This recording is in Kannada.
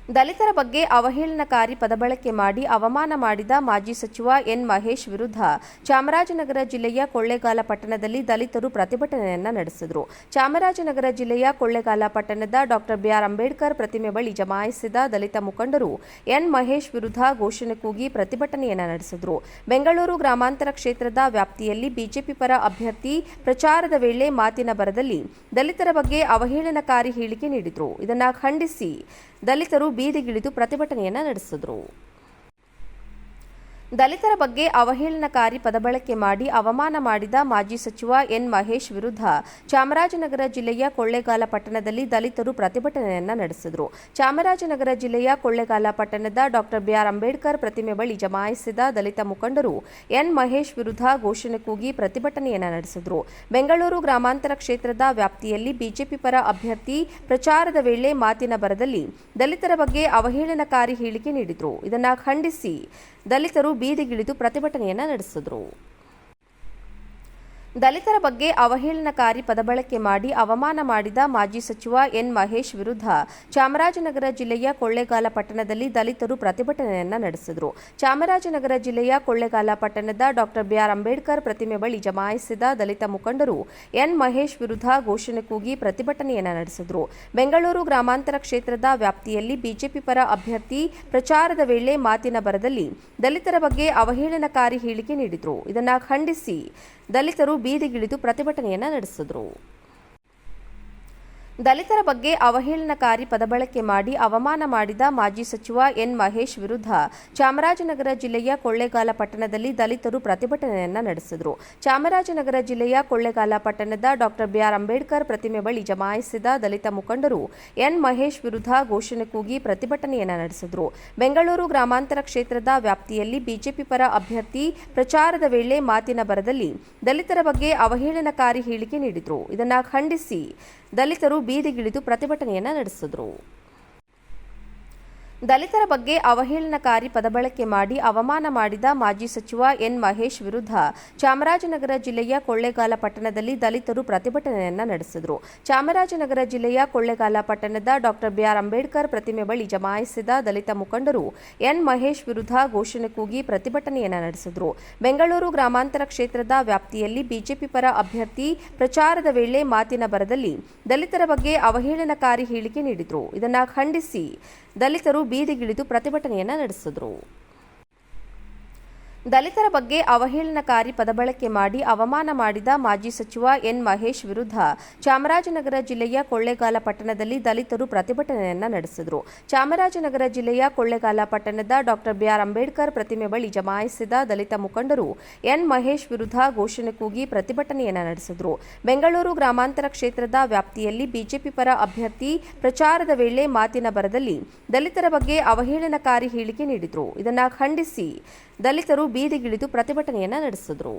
ದಲಿತರ ಬಗ್ಗೆ ಅವಹೇಳನಕಾರಿ ಪದಬಳಕೆ ಮಾಡಿ ಅವಮಾನ ಮಾಡಿದ ಮಾಜಿ ಸಚಿವ ಎನ್ ಮಹೇಶ್ ವಿರುದ್ಧ ಚಾಮರಾಜನಗರ ಜಿಲ್ಲೆಯ ಕೊಳ್ಳೇಗಾಲ ಪಟ್ಟಣದಲ್ಲಿ ದಲಿತರು ಪ್ರತಿಭಟನೆಯನ್ನ ನಡೆಸಿದರು. ಚಾಮರಾಜನಗರ ಜಿಲ್ಲೆಯ ಕೊಳ್ಳೇಗಾಲ ಪಟ್ಟಣದ ಡಾಕ್ಟರ್ ಬಿಆರ್ ಅಂಬೇಡ್ಕರ್ ಪ್ರತಿಮೆ ಬಳಿ ಜಮಾಯಿಸಿದ ದಲಿತ ಮುಖಂಡರು ಎನ್ ಮಹೇಶ್ ವಿರುದ್ಧ ಘೋಷಣೆ ಕೂಗಿ ಪ್ರತಿಭಟನೆಯನ್ನ ನಡೆಸಿದರು. ಬೆಂಗಳೂರು ಗ್ರಾಮಾಂತರ ಕ್ಷೇತ್ರದ ವ್ಯಾಪ್ತಿಯಲ್ಲಿ ಬಿಜೆಪಿ ಪರ ಅಭ್ಯರ್ಥಿ ಪ್ರಚಾರದ ವೇಳೆ ಮಾತಿನ ಬರದಲ್ಲಿ ದಲಿತರ ಬಗ್ಗೆ ಅವಹೇಳನಕಾರಿ ಹೇಳಿಕೆ ನೀಡಿದರು. ಇದನ್ನು ಖಂಡಿಸಿ ದಲಿತರು ಬೀದಿಗಿಳಿದು ಪ್ರತಿಭಟನೆಯನ್ನ ನಡೆಸಿದರು. ದಲಿತರ ಬಗ್ಗೆ ಅವಹೇಳನಕಾರಿ ಪದಬಳಕೆ ಮಾಡಿ ಅವಮಾನ ಮಾಡಿದ ಮಾಜಿ ಸಚಿವ ಎನ್ ಮಹೇಶ್ ವಿರುದ್ಧ ಚಾಮರಾಜನಗರ ಜಿಲ್ಲೆಯ ಕೊಳ್ಳೇಗಾಲ ಪಟ್ಟಣದಲ್ಲಿ ದಲಿತರು ಪ್ರತಿಭಟನೆಯನ್ನ ನಡೆಸಿದರು. ಚಾಮರಾಜನಗರ ಜಿಲ್ಲೆಯ ಕೊಳ್ಳೇಗಾಲ ಪಟ್ಟಣದ ಡಾಕ್ಟರ್ ಬಿಆರ್ ಅಂಬೇಡ್ಕರ್ ಪ್ರತಿಮೆ ಬಳಿ ಜಮಾಯಿಸಿದ ದಲಿತ ಮುಖಂಡರು ಎನ್ ಮಹೇಶ್ ವಿರುದ್ಧ ಘೋಷಣೆ ಕೂಗಿ ಪ್ರತಿಭಟನೆಯನ್ನ ನಡೆಸಿದರು. ಬೆಂಗಳೂರು ಗ್ರಾಮಾಂತರ ಕ್ಷೇತ್ರದ ವ್ಯಾಪ್ತಿಯಲ್ಲಿ ಬಿಜೆಪಿ ಪರ ಅಭ್ಯರ್ಥಿ ಪ್ರಚಾರದ ವೇಳೆ ಮಾತಿನ ಬರದಲ್ಲಿ ದಲಿತರ ಬಗ್ಗೆ ಅವಹೇಳನಕಾರಿ ಹೇಳಿಕೆ ನೀಡಿದರು. ಇದನ್ನು ಖಂಡಿಸಿ ದಲಿತರು ಬೀದಿಗಿಳಿದು ಪ್ರತಿಭಟನೆಯನ್ನ ನಡೆಸಿದರು. ದಲಿತರ ಬಗ್ಗೆ ಅವಹೇಳನಕಾರಿ ಪದಬಳಕೆ ಮಾಡಿ ಅವಮಾನ ಮಾಡಿದ ಮಾಜಿ ಸಚಿವ ಎನ್ ಮಹೇಶ್ ವಿರುದ್ಧ ಚಾಮರಾಜನಗರ ಜಿಲ್ಲೆಯ ಕೊಳ್ಳೇಗಾಲ ಪಟ್ಟಣದಲ್ಲಿ ದಲಿತರು ಪ್ರತಿಭಟನೆಯನ್ನ ನಡೆಸಿದರು. ಚಾಮರಾಜನಗರ ಜಿಲ್ಲೆಯ ಕೊಳ್ಳೇಗಾಲ ಪಟ್ಟಣದ ಡಾಕ್ಟರ್ ಬಿಆರ್ ಅಂಬೇಡ್ಕರ್ ಪ್ರತಿಮೆ ಬಳಿ ಜಮಾಯಿಸಿದ ದಲಿತ ಮುಖಂಡರು ಎನ್ ಮಹೇಶ್ ವಿರುದ್ಧ ಘೋಷಣೆ ಕೂಗಿ ಪ್ರತಿಭಟನೆಯನ್ನ ನಡೆಸಿದರು. ಬೆಂಗಳೂರು ಗ್ರಾಮಾಂತರ ಕ್ಷೇತ್ರದ ವ್ಯಾಪ್ತಿಯಲ್ಲಿ ಬಿಜೆಪಿ ಪರ ಅಭ್ಯರ್ಥಿ ಪ್ರಚಾರದ ವೇಳೆ ಮಾತಿನ ಬರದಲ್ಲಿ ದಲಿತರ ಬಗ್ಗೆ ಅವಹೇಳನಕಾರಿ ಹೇಳಿಕೆ ನೀಡಿದರು. ಇದನ್ನು ಖಂಡಿಸಿ ದಲಿತರು ಬೀದಿಗಿಳಿದು ಪ್ರತಿಭಟನೆಯನ್ನ ನಡೆಸಿದರು. ದಲಿತರ ಬಗ್ಗೆ ಅವಹೇಳನಕಾರಿ ಪದಬಳಕೆ ಮಾಡಿ ಅವಮಾನ ಮಾಡಿದ ಮಾಜಿ ಸಚಿವ ಎನ್ ಮಹೇಶ್ ವಿರುದ್ಧ ಚಾಮರಾಜನಗರ ಜಿಲ್ಲೆಯ ಕೊಳ್ಳೇಗಾಲ ಪಟ್ಟಣದಲ್ಲಿ ದಲಿತರು ಪ್ರತಿಭಟನೆಯನ್ನ ನಡೆಸಿದರು. ಚಾಮರಾಜನಗರ ಜಿಲ್ಲೆಯ ಕೊಳ್ಳೇಗಾಲ ಪಟ್ಟಣದ ಡಾಕ್ಟರ್ ಬಿಆರ್ ಅಂಬೇಡ್ಕರ್ ಪ್ರತಿಮೆ ಬಳಿ ಜಮಾಯಿಸಿದ ದಲಿತ ಮುಖಂಡರು ಎನ್ ಮಹೇಶ್ ವಿರುದ್ಧ ಘೋಷಣೆ ಕೂಗಿ ಪ್ರತಿಭಟನೆಯನ್ನ ನಡೆಸಿದರು. ಬೆಂಗಳೂರು ಗ್ರಾಮಾಂತರ ಕ್ಷೇತ್ರದ ವ್ಯಾಪ್ತಿಯಲ್ಲಿ ಬಿಜೆಪಿ ಪರ ಅಭ್ಯರ್ಥಿ ಪ್ರಚಾರದ ವೇಳೆ ಮಾತಿನ ಬರದಲ್ಲಿ ದಲಿತರ ಬಗ್ಗೆ ಅವಹೇಳನಕಾರಿ ಹೇಳಿಕೆ ನೀಡಿದರು. ಇದನ್ನು ಖಂಡಿಸಿ ದಲಿತರು ಬೀದಿಗಿಳಿದು ಪ್ರತಿಭಟನೆಯನ್ನ ನಡೆಸಿದರು. ದಲಿತರ ಬಗ್ಗೆ ಅವಹೇಳನಕಾರಿ ಪದಬಳಕೆ ಮಾಡಿ ಅವಮಾನ ಮಾಡಿದ ಮಾಜಿ ಸಚಿವ ಎನ್ ಮಹೇಶ್ ವಿರುದ್ಧ ಚಾಮರಾಜನಗರ ಜಿಲ್ಲೆಯ ಕೊಳ್ಳೇಗಾಲ ಪಟ್ಟಣದಲ್ಲಿ ದಲಿತರು ಪ್ರತಿಭಟನೆಯನ್ನ ನಡೆಸಿದರು. ಚಾಮರಾಜನಗರ ಜಿಲ್ಲೆಯ ಕೊಳ್ಳೇಗಾಲ ಪಟ್ಟಣದ ಡಾಕ್ಟರ್ ಬಿಆರ್ ಅಂಬೇಡ್ಕರ್ ಪ್ರತಿಮೆ ಬಳಿ ಜಮಾಯಿಸಿದ ದಲಿತ ಮುಖಂಡರು ಎನ್ ಮಹೇಶ್ ವಿರುದ್ಧ ಘೋಷಣೆ ಕೂಗಿ ಪ್ರತಿಭಟನೆಯನ್ನ ನಡೆಸಿದರು. ಬೆಂಗಳೂರು ಗ್ರಾಮಾಂತರ ಕ್ಷೇತ್ರದ ವ್ಯಾಪ್ತಿಯಲ್ಲಿ ಬಿಜೆಪಿ ಪರ ಅಭ್ಯರ್ಥಿ ಪ್ರಚಾರದ ವೇಳೆ ಮಾತಿನ ಬರದಲ್ಲಿ ದಲಿತರ ಬಗ್ಗೆ ಅವಹೇಳನಕಾರಿ ಹೇಳಿಕೆ ನೀಡಿದರು. ಇದನ್ನು ಖಂಡಿಸಿ ದಲಿತರು ಬೀದಿಗಿಳಿದು ಪ್ರತಿಭಟನೆಯನ್ನ ನಡೆಸಿದರು. ದಲಿತರ ಬಗ್ಗೆ ಅವಹೇಳನಕಾರಿ ಪದಬಳಕೆ ಮಾಡಿ ಅವಮಾನ ಮಾಡಿದ ಮಾಜಿ ಸಚಿವ ಎನ್ ಮಹೇಶ್ ವಿರುದ್ಧ ಚಾಮರಾಜನಗರ ಜಿಲ್ಲೆಯ ಕೊಳ್ಳೇಗಾಲ ಪಟ್ಟಣದಲ್ಲಿ ದಲಿತರು ಪ್ರತಿಭಟನೆಯನ್ನ ನಡೆಸಿದರು. ಚಾಮರಾಜನಗರ ಜಿಲ್ಲೆಯ ಕೊಳ್ಳೇಗಾಲ ಪಟ್ಟಣದ ಡಾಕ್ಟರ್ ಬಿಆರ್ ಅಂಬೇಡ್ಕರ್ ಪ್ರತಿಮೆ ಬಳಿ ಜಮಾಯಿಸಿದ ದಲಿತ ಮುಖಂಡರು ಎನ್ ಮಹೇಶ್ ವಿರುದ್ಧ ಘೋಷಣೆ ಕೂಗಿ ಪ್ರತಿಭಟನೆಯನ್ನ ನಡೆಸಿದರು. ಬೆಂಗಳೂರು ಗ್ರಾಮಾಂತರ ಕ್ಷೇತ್ರದ ವ್ಯಾಪ್ತಿಯಲ್ಲಿ ಬಿಜೆಪಿ ಪರ ಅಭ್ಯರ್ಥಿ ಪ್ರಚಾರದ ವೇಳೆ ಮಾತಿನ ಬರದಲ್ಲಿ ದಲಿತರ ಬಗ್ಗೆ ಅವಹೇಳನಕಾರಿ ಹೇಳಿಕೆ ನೀಡಿದರು. ಇದನ್ನು ಖಂಡಿಸಿ ದಲಿತರು ಬೀದಿಗಿಳಿದು ಪ್ರತಿಭಟನೆಯನ್ನ ನಡೆಸಿದರು.